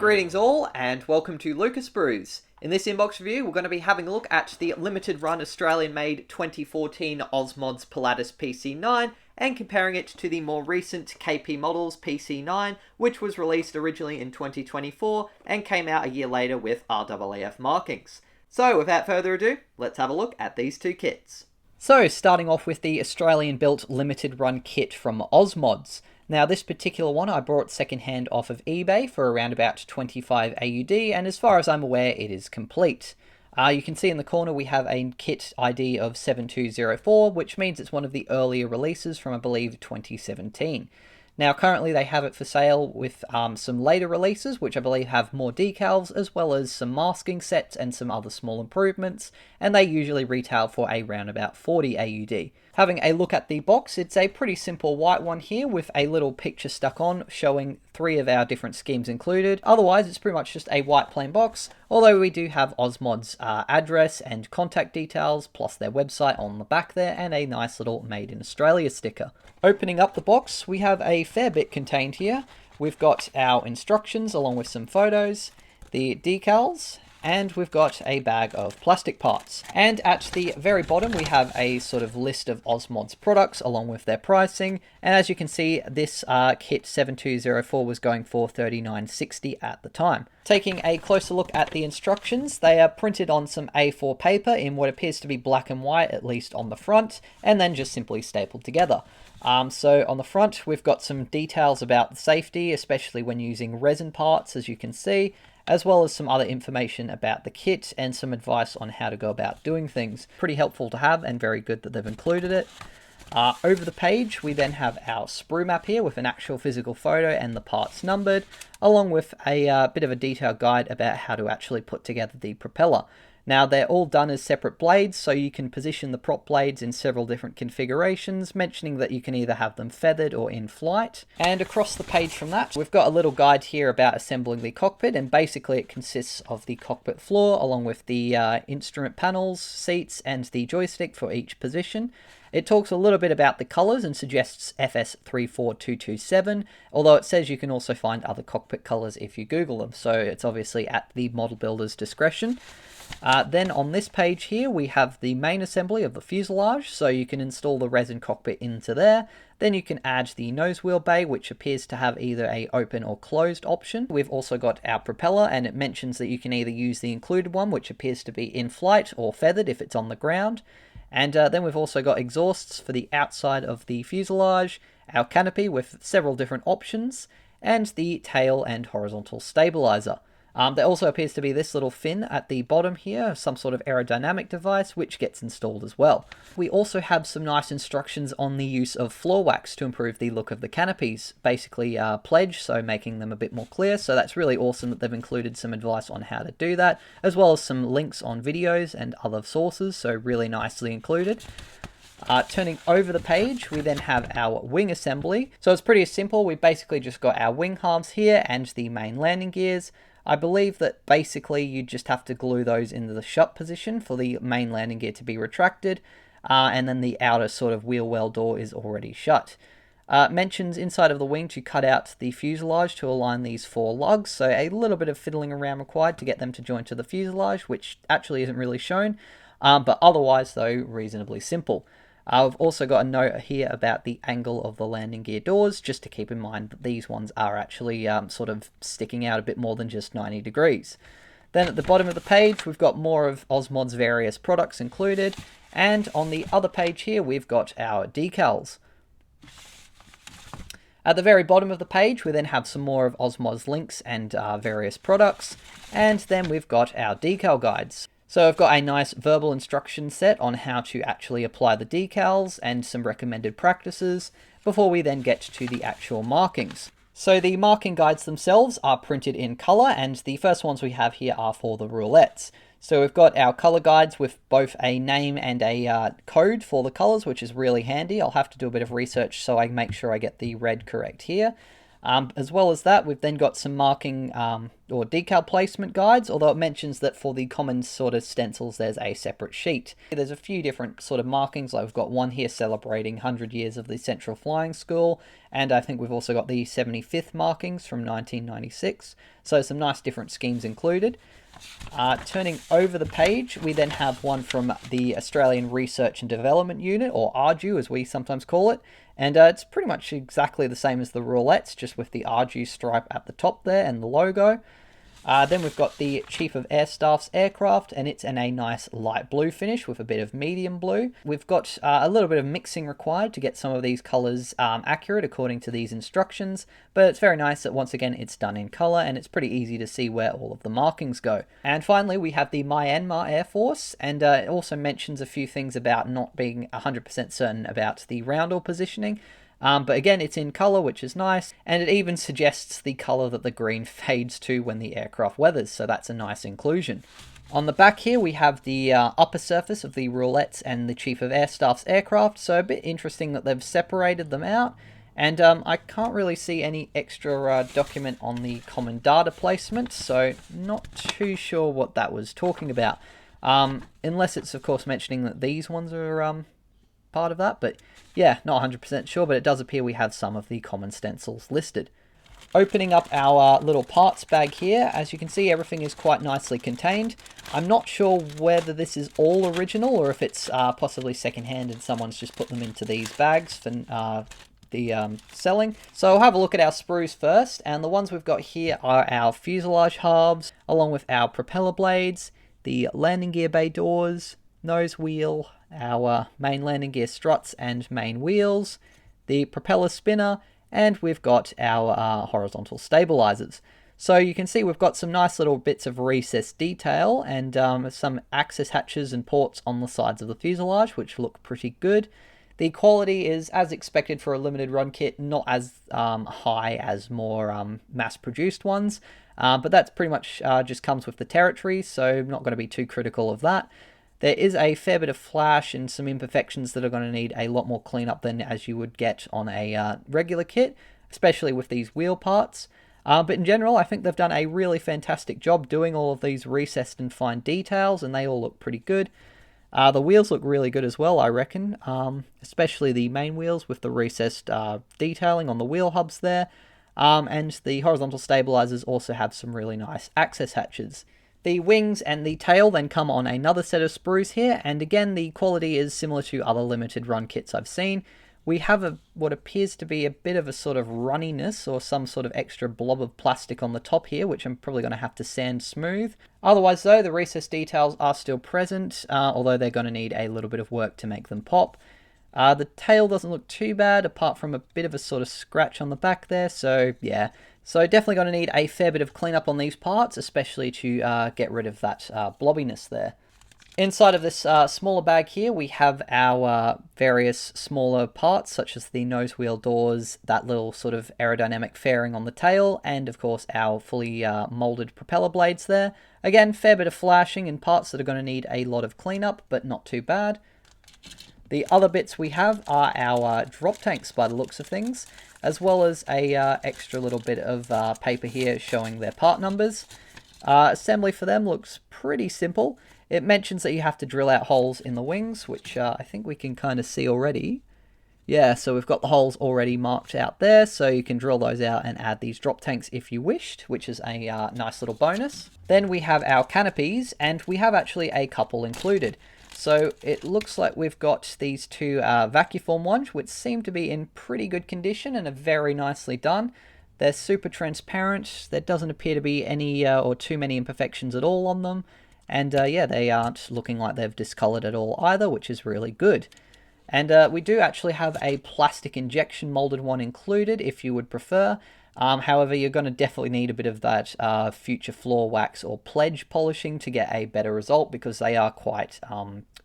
Greetings all, and welcome to Lucas Brews. In this inbox review, we're going to be having a look at the limited run Australian-made 2014 Ozmods Pilatus PC-9 and comparing it to the more recent KP Models PC-9, which was released originally in 2024 and came out a year later with RAAF markings. So without further ado, let's have a look at these two kits. So starting off with the Australian-built limited run kit from Ozmods. Now this particular one I bought secondhand off of eBay for around about 25 AUD, and as far as I'm aware it is complete. You can see in the corner we have a kit ID of 7204, which means it's one of the earlier releases from I believe 2017. Now currently they have it for sale with some later releases, which I believe have more decals, as well as some masking sets and some other small improvements, and they usually retail for around about 40 AUD. Having a look at the box, it's a pretty simple white one here with a little picture stuck on showing 3 of our different schemes included. Otherwise it's pretty much just a white plain box, although we do have Ozmods address and contact details, plus their website on the back there, and a nice little Made in Australia sticker. Opening up the box, we have a fair bit contained here. We've got our instructions along with some photos, the decals, and we've got a bag of plastic parts. And at the very bottom we have a sort of list of Ozmods products along with their pricing, and as you can see this kit 7204 was going for $39.60 at the time. Taking a closer look at the instructions, they are printed on some A4 paper in what appears to be black and white, at least on the front, and then just simply stapled together. So on the front we've got some details about the safety, especially when using resin parts, as you can see, as well as some other information about the kit and some advice on how to go about doing things. Pretty helpful to have and very good that they've included it. Over the page we then have our sprue map here with an actual physical photo and the parts numbered, along with a bit of a detailed guide about how to actually put together the propeller. Now they're all done as separate blades, so you can position the prop blades in several different configurations, mentioning that you can either have them feathered or in flight. And across the page from that, we've got a little guide here about assembling the cockpit, and basically it consists of the cockpit floor along with the instrument panels, seats, and the joystick for each position. It talks a little bit about the colours and suggests FS34227, although it says you can also find other cockpit colours if you Google them, so it's obviously at the model builder's discretion. Then on this page here we have the main assembly of the fuselage, so you can install the resin cockpit into there. Then you can add the nose wheel bay, which appears to have either a open or closed option. We've also got our propeller, and it mentions that you can either use the included one, which appears to be in flight, or feathered if it's on the ground. And then we've also got exhausts for the outside of the fuselage, our canopy with several different options, and the tail and horizontal stabilizer. There also appears to be this little fin at the bottom here, some sort of aerodynamic device, which gets installed as well. We also have some nice instructions on the use of floor wax to improve the look of the canopies, basically pledge, so making them a bit more clear. So that's really awesome that they've included some advice on how to do that, as well as some links on videos and other sources, so really nicely included. Turning over the page, we then have our wing assembly. So it's pretty simple. We basically just got our wing halves here and the main landing gears. I believe that basically you just have to glue those into the shut position for the main landing gear to be retracted, and then the outer sort of wheel well door is already shut. Mentions inside of the wing to cut out the fuselage to align these 4 lugs, so a little bit of fiddling around required to get them to join to the fuselage, which actually isn't really shown, but otherwise though reasonably simple. I've also got a note here about the angle of the landing gear doors, just to keep in mind that these ones are actually sort of sticking out a bit more than just 90 degrees. Then at the bottom of the page we've got more of Ozmods' various products included, and on the other page here we've got our decals. At the very bottom of the page we then have some more of Ozmods links and various products, and then we've got our decal guides. So I've got a nice verbal instruction set on how to actually apply the decals and some recommended practices before we then get to the actual markings. So the marking guides themselves are printed in colour, and the first ones we have here are for the roulettes. So we've got our colour guides with both a name and a code for the colours, which is really handy. I'll have to do a bit of research so I make sure I get the red correct here. As well as that, we've then got some marking or decal placement guides, although it mentions that for the common sort of stencils there's a separate sheet. There's a few different sort of markings, like we've got one here celebrating 100 years of the Central Flying School, and I think we've also got the 75th markings from 1996, so some nice different schemes included. Turning over the page, we then have one from the Australian Research and Development Unit, or ARDU as we sometimes call it, and it's pretty much exactly the same as the Roulettes, just with the RG stripe at the top there and the logo. Then we've got the Chief of Air Staff's aircraft, and it's in a nice light blue finish with a bit of medium blue. We've got a little bit of mixing required to get some of these colours accurate according to these instructions, but it's very nice that once again it's done in colour and it's pretty easy to see where all of the markings go. And finally we have the Myanmar Air Force, and it also mentions a few things about not being 100% certain about the roundel positioning. But again, it's in colour, which is nice, and it even suggests the colour that the green fades to when the aircraft weathers, so that's a nice inclusion. On the back here, we have the upper surface of the Roulettes and the Chief of Air Staff's aircraft, so a bit interesting that they've separated them out, and I can't really see any extra document on the common data placement, so not too sure what that was talking about, unless it's of course mentioning that these ones are part of that, but yeah, not 100% sure, but it does appear we have some of the common stencils listed. Opening up our little parts bag here, as you can see everything is quite nicely contained. I'm not sure whether this is all original or if it's possibly secondhand and someone's just put them into these bags for the selling. So I'll have a look at our sprues first, and the ones we've got here are our fuselage halves, along with our propeller blades, the landing gear bay doors, nose wheel, our main landing gear struts and main wheels, the propeller spinner, and we've got our horizontal stabilizers. So you can see we've got some nice little bits of recessed detail and some access hatches and ports on the sides of the fuselage, which look pretty good. The quality is, as expected for a limited run kit, not as high as more mass-produced ones, but that's pretty much just comes with the territory, so I'm not going to be too critical of that. There is a fair bit of flash and some imperfections that are going to need a lot more cleanup than as you would get on a regular kit, especially with these wheel parts. But in general, I think they've done a really fantastic job doing all of these recessed and fine details, and they all look pretty good. The wheels look really good as well, I reckon, especially the main wheels with the recessed detailing on the wheel hubs there. And the horizontal stabilizers also have some really nice access hatches. The wings and the tail then come on another set of sprues here, and again the quality is similar to other limited run kits I've seen. We have what appears to be a bit of a sort of runniness or some sort of extra blob of plastic on the top here, which I'm probably going to have to sand smooth. Otherwise though, the recessed details are still present, although they're going to need a little bit of work to make them pop. The tail doesn't look too bad, apart from a bit of a sort of scratch on the back there, so yeah. So definitely going to need a fair bit of cleanup on these parts, especially to get rid of that blobbiness there. Inside of this smaller bag here, we have our various smaller parts, such as the nose wheel doors, that little sort of aerodynamic fairing on the tail, and of course our fully molded propeller blades there. Again, fair bit of flashing and parts that are going to need a lot of cleanup, but not too bad. The other bits we have are our drop tanks by the looks of things, as well as a extra little bit of paper here showing their part numbers. Assembly for them looks pretty simple. It mentions that you have to drill out holes in the wings, which I think we can kind of see already. Yeah, so we've got the holes already marked out there, so you can drill those out and add these drop tanks if you wished, which is a nice little bonus. Then we have our canopies, and we have actually a couple included. So it looks like we've got these two vacuform ones, which seem to be in pretty good condition and are very nicely done. They're super transparent. There doesn't appear to be any or too many imperfections at all on them. And yeah, they aren't looking like they've discolored at all either, which is really good. And we do actually have a plastic injection molded one included if you would prefer. However, you're going to definitely need a bit of that future floor wax or pledge polishing to get a better result, because they are quite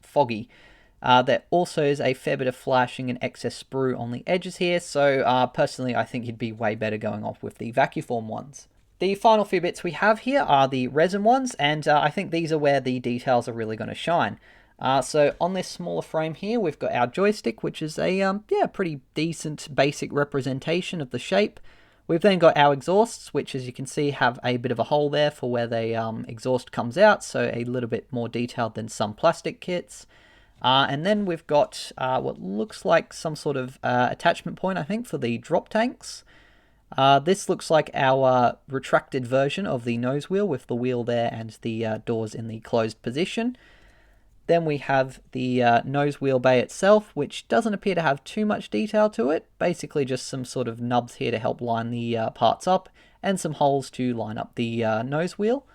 foggy. There also is a fair bit of flashing and excess sprue on the edges here, so personally I think you'd be way better going off with the vacuform ones. The final few bits we have here are the resin ones, and I think these are where the details are really going to shine. So on this smaller frame here, we've got our joystick, which is a pretty decent basic representation of the shape. We've then got our exhausts, which as you can see have a bit of a hole there for where the exhaust comes out, so a little bit more detailed than some plastic kits. And then we've got what looks like some sort of attachment point, I think, for the drop tanks. This looks like our retracted version of the nose wheel with the wheel there and the doors in the closed position. Then we have the nose wheel bay itself, which doesn't appear to have too much detail to it. Basically just some sort of nubs here to help line the parts up and some holes to line up the nose wheel.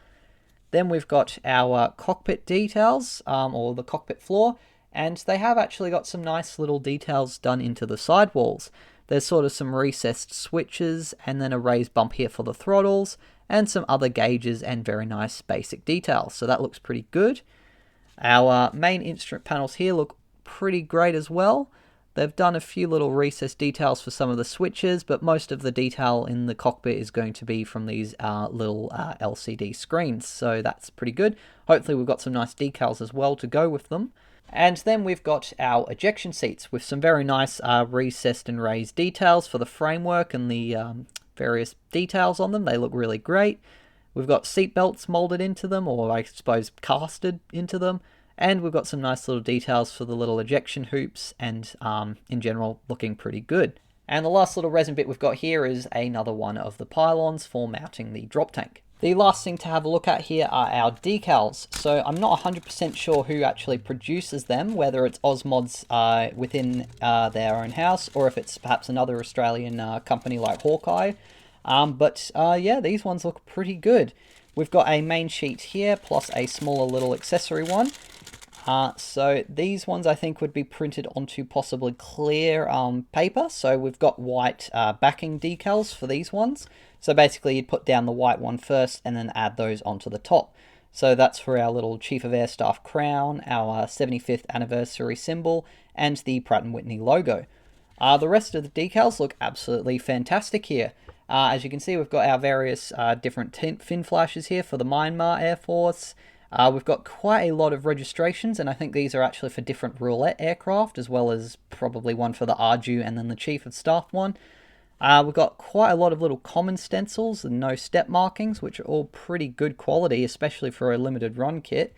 Then we've got our cockpit details, or the cockpit floor, and they have actually got some nice little details done into the sidewalls. There's sort of some recessed switches and then a raised bump here for the throttles and some other gauges and very nice basic details. So that looks pretty good. Our main instrument panels here look pretty great as well. They've done a few little recessed details for some of the switches, but most of the detail in the cockpit is going to be from these little LCD screens, so that's pretty good. Hopefully we've got some nice decals as well to go with them. And then we've got our ejection seats with some very nice recessed and raised details for the framework and the various details on them. They look really great. We've got seat belts molded into them, or I suppose casted into them. And we've got some nice little details for the little ejection hoops and in general looking pretty good. And the last little resin bit we've got here is another one of the pylons for mounting the drop tank. The last thing to have a look at here are our decals. So I'm not 100% sure who actually produces them, whether it's OzMods within their own house or if it's perhaps another Australian company like Hawkeye. But yeah, these ones look pretty good. We've got a main sheet here plus a smaller little accessory one. So these ones I think would be printed onto possibly clear paper. So we've got white backing decals for these ones. So basically you'd put down the white one first and then add those onto the top. So that's for our little Chief of Air Staff crown, our 75th anniversary symbol, and the Pratt & Whitney logo. The rest of the decals look absolutely fantastic here. As you can see, we've got our various different fin flashes here for the Myanmar Air Force. We've got quite a lot of registrations, and I think these are actually for different roulette aircraft, as well as probably one for the Arju and then the Chief of Staff one. We've got quite a lot of little common stencils and no step markings, which are all pretty good quality, especially for a limited run kit.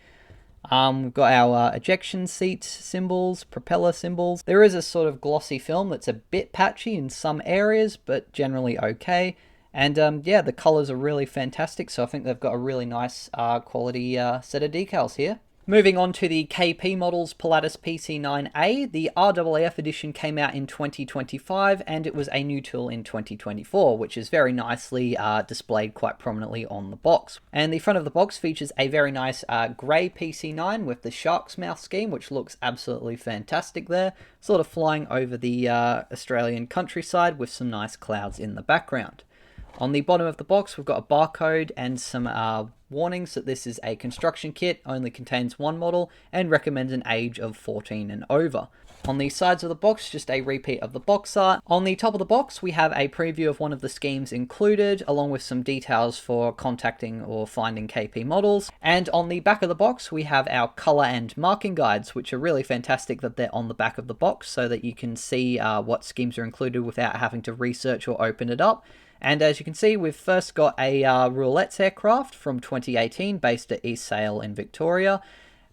We've got our ejection seat symbols, propeller symbols. There is a sort of glossy film that's a bit patchy in some areas, but generally okay. And yeah, the colors are really fantastic, so I think they've got a really nice quality set of decals here. Moving on to the KP models Pilatus PC-9A, the RAAF edition came out in 2025 and it was a new tool in 2024, which is very nicely displayed quite prominently on the box. And the front of the box features a very nice grey PC-9 with the shark's mouth scheme, which looks absolutely fantastic there, sort of flying over the Australian countryside with some nice clouds in the background. On the bottom of the box, we've got a barcode and some warnings that this is a construction kit, only contains one model, and recommends an age of 14 and over. On the sides of the box, just a repeat of the box art. On the top of the box, we have a preview of one of the schemes included, along with some details for contacting or finding KP models. And on the back of the box, we have our color and marking guides, which are really fantastic that they're on the back of the box so that you can see what schemes are included without having to research or open it up. And as you can see, we've first got a Roulettes aircraft from 2018 based at East Sale in Victoria.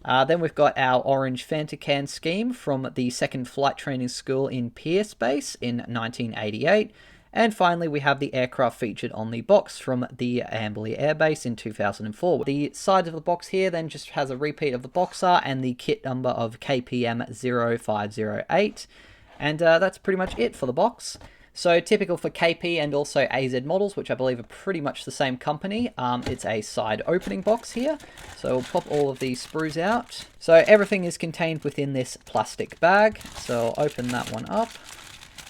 Then we've got our orange Fantacan scheme from the 2nd Flight Training School in Pierce Base in 1988. And finally, we have the aircraft featured on the box from the Amberley Air Base in 2004. The side of the box here then just has a repeat of the box art and the kit number of KPM 0508. And that's pretty much it for the box. So typical for KP and also AZ models, which I believe are pretty much the same company. It's a side opening box here. So we'll pop all of these sprues out. So everything is contained within this plastic bag. So I'll open that one up.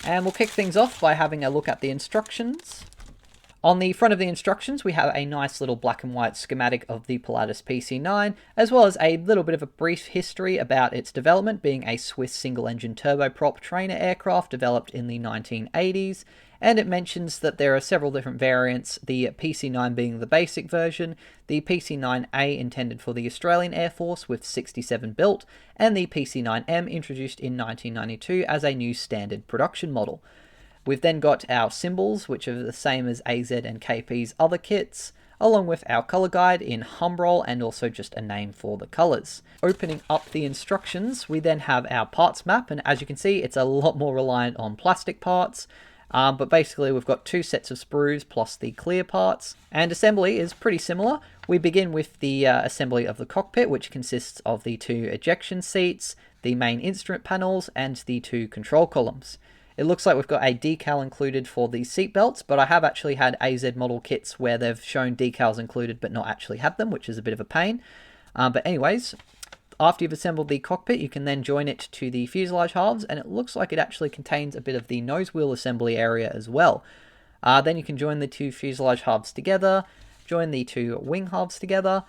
And we'll kick things off by having a look at the instructions. On the front of the instructions, we have a nice little black and white schematic of the Pilatus PC-9, as well as a little bit of a brief history about its development, being a Swiss single-engine turboprop trainer aircraft developed in the 1980s, and it mentions that there are several different variants, the PC-9 being the basic version, the PC-9A intended for the Australian Air Force with 67 built, and the PC-9M introduced in 1992 as a new standard production model. We've then got our symbols, which are the same as AZ and KP's other kits, along with our color guide in Humbrol and also just a name for the colors. Opening up the instructions, we then have our parts map, and as you can see, it's a lot more reliant on plastic parts. But basically we've got 2 sets of sprues plus the clear parts, and assembly is pretty similar. We begin with the assembly of the cockpit, which consists of the 2 ejection seats, the main instrument panels, and the 2 control columns. It looks like we've got a decal included for the seat belts, but I have actually had AZ model kits where they've shown decals included but not actually had them, which is a bit of a pain. But anyways, after you've assembled the cockpit, you can then join it to the fuselage halves, and it looks like it actually contains a bit of the nose wheel assembly area as well. Then you can join the 2 fuselage halves together, join the 2 wing halves together,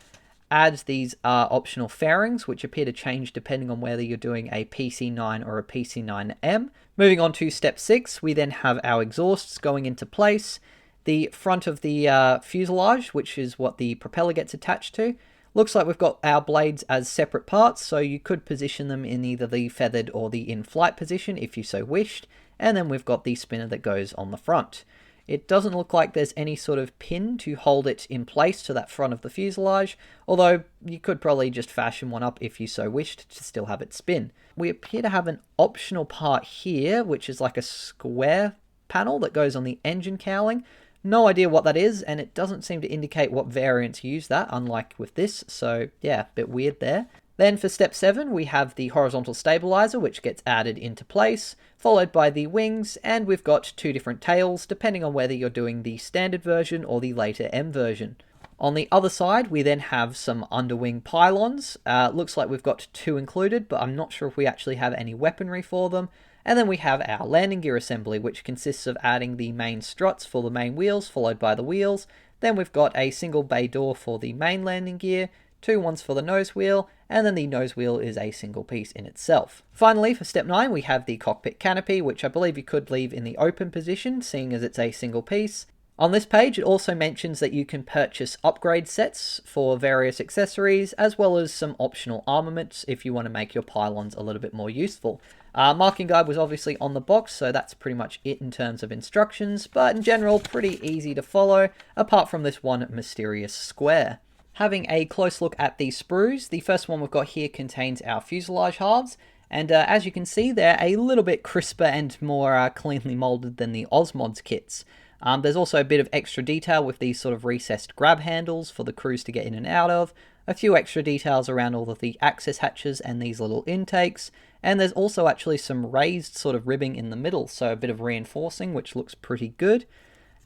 add these optional fairings, which appear to change depending on whether you're doing a PC-9 or a PC-9M. Moving on to step 6, we then have our exhausts going into place. The front of the fuselage, which is what the propeller gets attached to, looks like we've got our blades as separate parts, so you could position them in either the feathered or the in-flight position if you so wished. And then we've got the spinner that goes on the front. It doesn't look like there's any sort of pin to hold it in place to that front of the fuselage, although you could probably just fashion one up if you so wished to still have it spin. We appear to have an optional part here, which is like a square panel that goes on the engine cowling. No idea what that is, and it doesn't seem to indicate what variants use that, unlike with this, so yeah, a bit weird there. Then for step 7, we have the horizontal stabilizer, which gets added into place, followed by the wings, and we've got 2 different tails, depending on whether you're doing the standard version or the later M version. On the other side, we then have some underwing pylons. Looks like we've got 2 included, but I'm not sure if we actually have any weaponry for them. And then we have our landing gear assembly, which consists of adding the main struts for the main wheels, followed by the wheels. Then we've got a single bay door for the main landing gear, 2 ones for the nose wheel, and then the nose wheel is a single piece in itself. Finally, for step 9, we have the cockpit canopy, which I believe you could leave in the open position, seeing as it's a single piece. On this page, it also mentions that you can purchase upgrade sets for various accessories, as well as some optional armaments if you want to make your pylons a little bit more useful. Marking guide was obviously on the box, so that's pretty much it in terms of instructions, but in general, pretty easy to follow, apart from this one mysterious square. Having a close look at these sprues, the first one we've got here contains our fuselage halves, and as you can see, they're a little bit crisper and more cleanly molded than the OzMods kits. There's also a bit of extra detail with these sort of recessed grab handles for the crews to get in and out of, a few extra details around all of the access hatches and these little intakes, and there's also actually some raised sort of ribbing in the middle, so a bit of reinforcing, which looks pretty good.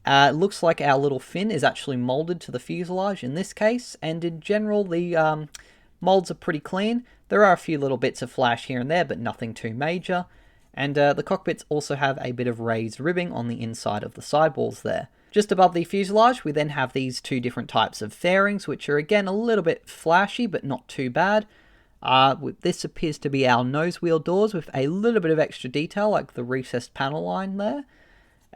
It looks like our little fin is actually molded to the fuselage in this case, and in general the molds are pretty clean. There are a few little bits of flash here and there, but nothing too major. And the cockpits also have a bit of raised ribbing on the inside of the sidewalls there. Just above the fuselage, we then have these 2 different types of fairings, which are again a little bit flashy, but not too bad. This appears to be our nose wheel doors with a little bit of extra detail, like the recessed panel line there.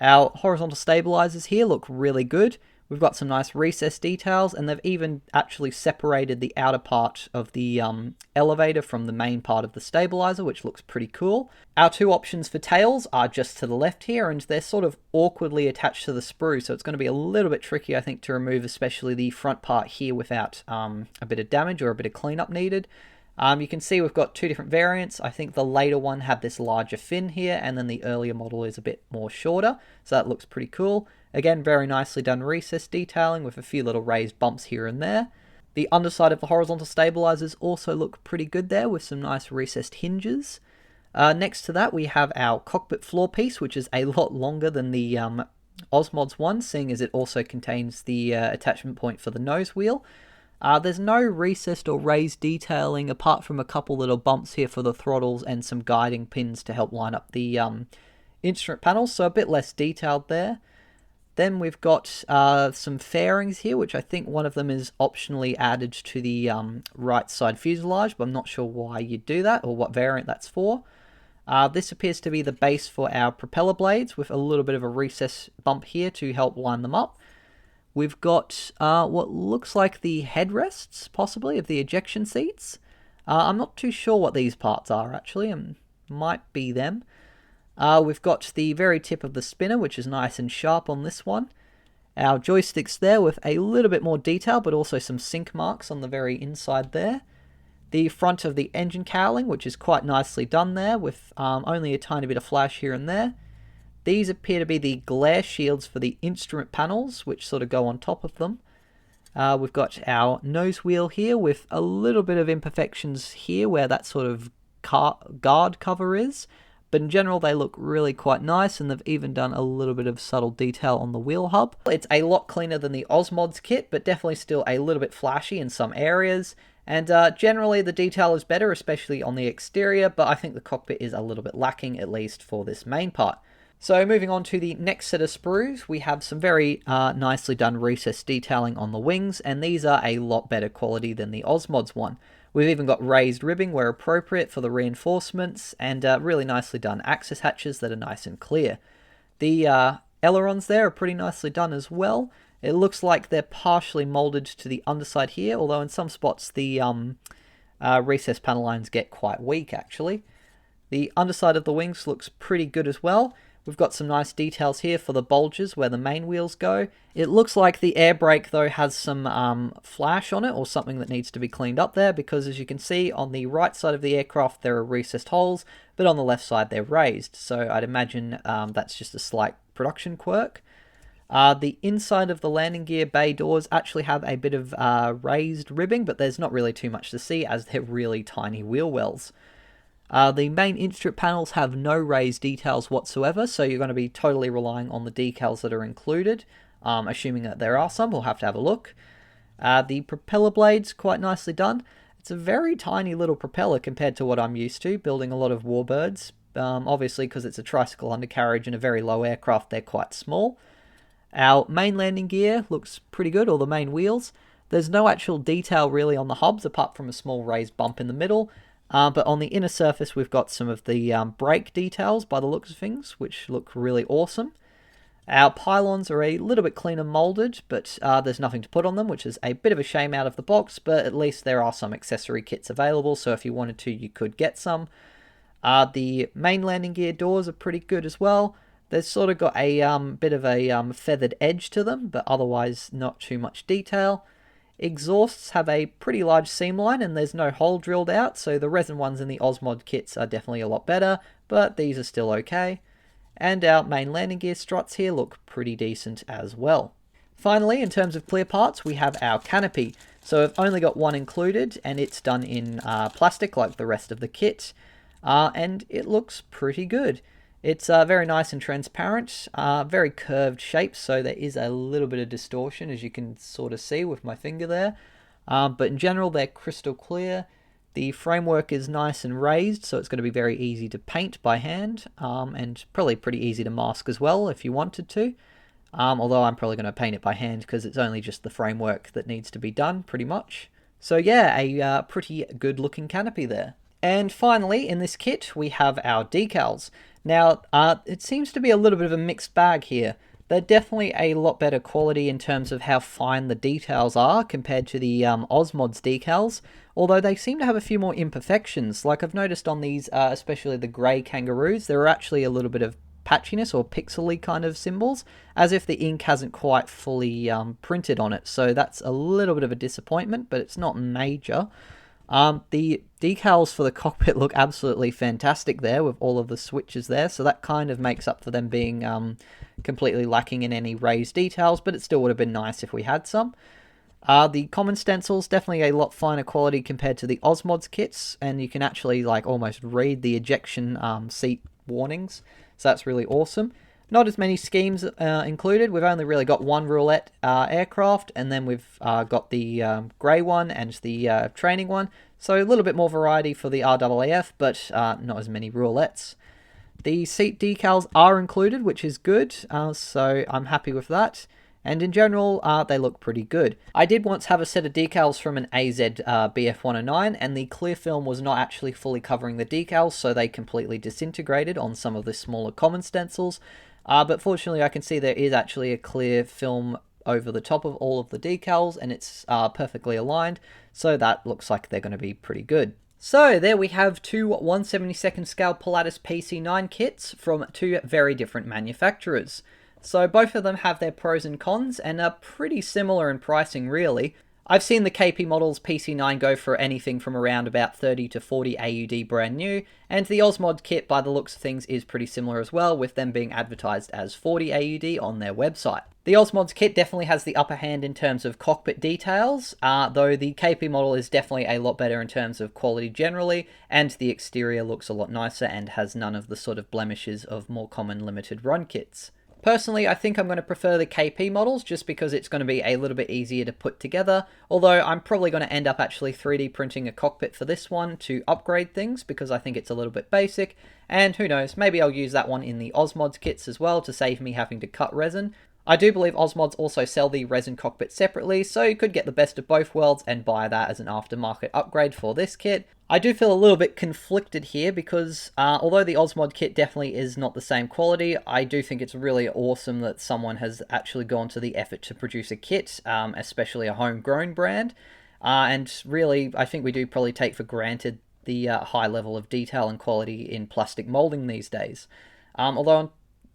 Our horizontal stabilizers here look really good. We've got some nice recessed details, and they've even actually separated the outer part of the elevator from the main part of the stabilizer, which looks pretty cool. Our 2 options for tails are just to the left here, and they're sort of awkwardly attached to the sprue, so it's going to be a little bit tricky, I think, to remove, especially the front part here without a bit of damage or a bit of cleanup needed. You can see we've got 2 different variants. I think the later one had this larger fin here, and then the earlier model is a bit more shorter, so that looks pretty cool. Again, very nicely done recess detailing with a few little raised bumps here and there. The underside of the horizontal stabilizers also look pretty good there with some nice recessed hinges. Next to that, we have our cockpit floor piece, which is a lot longer than the OzMods one, seeing as it also contains the attachment point for the nose wheel. There's no recessed or raised detailing apart from a couple little bumps here for the throttles and some guiding pins to help line up the instrument panels, so a bit less detailed there. Then we've got some fairings here, which I think one of them is optionally added to the right side fuselage, but I'm not sure why you'd do that or what variant that's for. This appears to be the base for our propeller blades with a little bit of a recess bump here to help line them up. We've got what looks like the headrests, possibly, of the ejection seats. I'm not too sure what these parts are, actually. Might be them. We've got the very tip of the spinner, which is nice and sharp on this one. Our joysticks there with a little bit more detail, but also some sink marks on the very inside there. The front of the engine cowling, which is quite nicely done there, with only a tiny bit of flash here and there. These appear to be the glare shields for the instrument panels, which sort of go on top of them. We've got our nose wheel here with a little bit of imperfections here where that sort of guard cover is. But in general, they look really quite nice, and they've even done a little bit of subtle detail on the wheel hub. It's a lot cleaner than the OzMods kit, but definitely still a little bit flashy in some areas. And generally, the detail is better, especially on the exterior, but I think the cockpit is a little bit lacking, at least for this main part. So moving on to the next set of sprues, we have some very nicely done recessed detailing on the wings, and these are a lot better quality than the OzMods one. We've even got raised ribbing where appropriate for the reinforcements, and really nicely done access hatches that are nice and clear. The ailerons there are pretty nicely done as well. It looks like they're partially molded to the underside here, although in some spots the recessed panel lines get quite weak actually. The underside of the wings looks pretty good as well. We've got some nice details here for the bulges where the main wheels go. It looks like the air brake though has some flash on it, or something that needs to be cleaned up there, because as you can see on the right side of the aircraft there are recessed holes, but on the left side they're raised. So I'd imagine that's just a slight production quirk. The inside of the landing gear bay doors actually have a bit of raised ribbing, but there's not really too much to see as they're really tiny wheel wells. The main instrument panels have no raised details whatsoever, so you're going to be totally relying on the decals that are included. Assuming that there are some, we'll have to have a look. The propeller blades, quite nicely done. It's a very tiny little propeller compared to what I'm used to, building a lot of warbirds. Obviously, because it's a tricycle undercarriage and a very low aircraft, they're quite small. Our main landing gear looks pretty good, or the main wheels. There's no actual detail really on the hubs, apart from a small raised bump in the middle. But on the inner surface, we've got some of the brake details by the looks of things, which look really awesome. Our pylons are a little bit cleaner molded, but there's nothing to put on them, which is a bit of a shame out of the box, but at least there are some accessory kits available, so if you wanted to, you could get some. The main landing gear doors are pretty good as well. They've sort of got a bit of a feathered edge to them, but otherwise not too much detail. Exhausts have a pretty large seam line and there's no hole drilled out, so the resin ones in the OzMod kits are definitely a lot better, but these are still okay. And our main landing gear struts here look pretty decent as well. Finally, in terms of clear parts, we have our canopy. So I've only got one included, and it's done in plastic like the rest of the kit, and it looks pretty good. It's very nice and transparent, very curved shape, so there is a little bit of distortion, as you can sort of see with my finger there. But in general, they're crystal clear. The framework is nice and raised, so it's going to be very easy to paint by hand, and probably pretty easy to mask as well if you wanted to. Although I'm probably going to paint it by hand because it's only just the framework that needs to be done, pretty much. So yeah, a pretty good looking canopy there. And finally, in this kit, we have our decals. Now, it seems to be a little bit of a mixed bag here. They're definitely a lot better quality in terms of how fine the details are compared to the OzMods decals, although they seem to have a few more imperfections. Like I've noticed on these, especially the grey kangaroos, there are actually a little bit of patchiness or pixely kind of symbols, as if the ink hasn't quite fully printed on it. So that's a little bit of a disappointment, but it's not major. The decals for the cockpit look absolutely fantastic there with all of the switches there, so that kind of makes up for them being completely lacking in any raised details, but it still would have been nice if we had some. The common stencils, definitely a lot finer quality compared to the OzMods kits, and you can actually like almost read the ejection seat warnings, so that's really awesome. Not as many schemes included. We've only really got one roulette aircraft, and then we've got the grey one and the training one. So a little bit more variety for the RAAF, but not as many roulettes. The seat decals are included, which is good, so I'm happy with that. And in general, they look pretty good. I did once have a set of decals from an AZ BF109, and the clear film was not actually fully covering the decals, so they completely disintegrated on some of the smaller common stencils. But fortunately, I can see there is actually a clear film over the top of all of the decals, and it's perfectly aligned, so that looks like they're going to be pretty good. So there we have two 1/72nd scale Pilatus PC-9 kits from two very different manufacturers. So both of them have their pros and cons and are pretty similar in pricing really. I've seen the KP models PC-9 go for anything from around about 30 to 40 AUD brand new, and the OzMods kit by the looks of things is pretty similar as well, with them being advertised as 40 AUD on their website. The OzMods kit definitely has the upper hand in terms of cockpit details, though the KP model is definitely a lot better in terms of quality generally, and the exterior looks a lot nicer and has none of the sort of blemishes of more common limited run kits. Personally, I think I'm going to prefer the KP models just because it's going to be a little bit easier to put together, although I'm probably going to end up actually 3D printing a cockpit for this one to upgrade things because I think it's a little bit basic, and who knows, maybe I'll use that one in the OzMods kits as well to save me having to cut resin. I do believe OzMods also sell the resin cockpit separately, so you could get the best of both worlds and buy that as an aftermarket upgrade for this kit. I do feel a little bit conflicted here because although the OzMod kit definitely is not the same quality, I do think it's really awesome that someone has actually gone to the effort to produce a kit, especially a homegrown brand. And really, I think we do probably take for granted the high level of detail and quality in plastic molding these days. Although,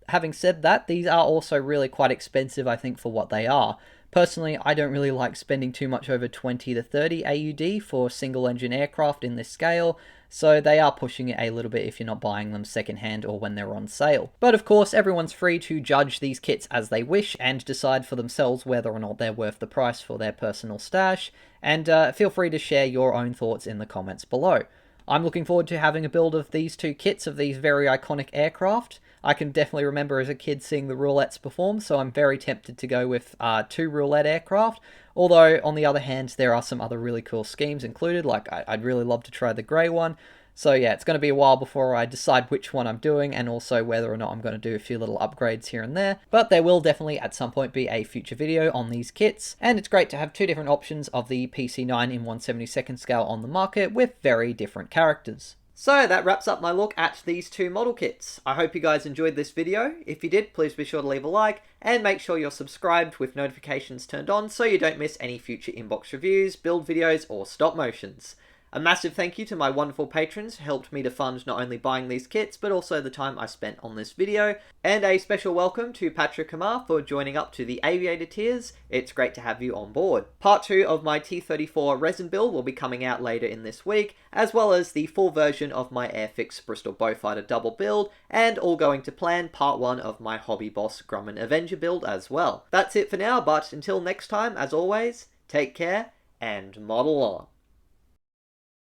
having said that, these are also really quite expensive, I think, for what they are. Personally, I don't really like spending too much over 20 to 30 AUD for single-engine aircraft in this scale, so they are pushing it a little bit if you're not buying them secondhand or when they're on sale. But of course, everyone's free to judge these kits as they wish and decide for themselves whether or not they're worth the price for their personal stash, and feel free to share your own thoughts in the comments below. I'm looking forward to having a build of these two kits of these very iconic aircraft. I can definitely remember as a kid seeing the Roulettes perform, so I'm very tempted to go with two Roulette aircraft. Although, on the other hand, there are some other really cool schemes included, like I'd really love to try the grey one. So yeah, it's going to be a while before I decide which one I'm doing, and also whether or not I'm going to do a few little upgrades here and there. But there will definitely at some point be a future video on these kits, and it's great to have two different options of the PC-9 in 1/72nd scale on the market with very different characters. So that wraps up my look at these two model kits. I hope you guys enjoyed this video. If you did, please be sure to leave a like, and make sure you're subscribed with notifications turned on so you don't miss any future inbox reviews, build videos, or stop motions. A massive thank you to my wonderful patrons who helped me to fund not only buying these kits, but also the time I spent on this video. And a special welcome to Patrick Kamar for joining up to the Aviator tiers. It's great to have you on board. Part 2 of my T34 resin build will be coming out later in this week, as well as the full version of my Airfix Bristol Beaufighter double build, and all going to plan part 1 of my Hobby Boss Grumman Avenger build as well. That's it for now, but until next time, as always, take care and model on.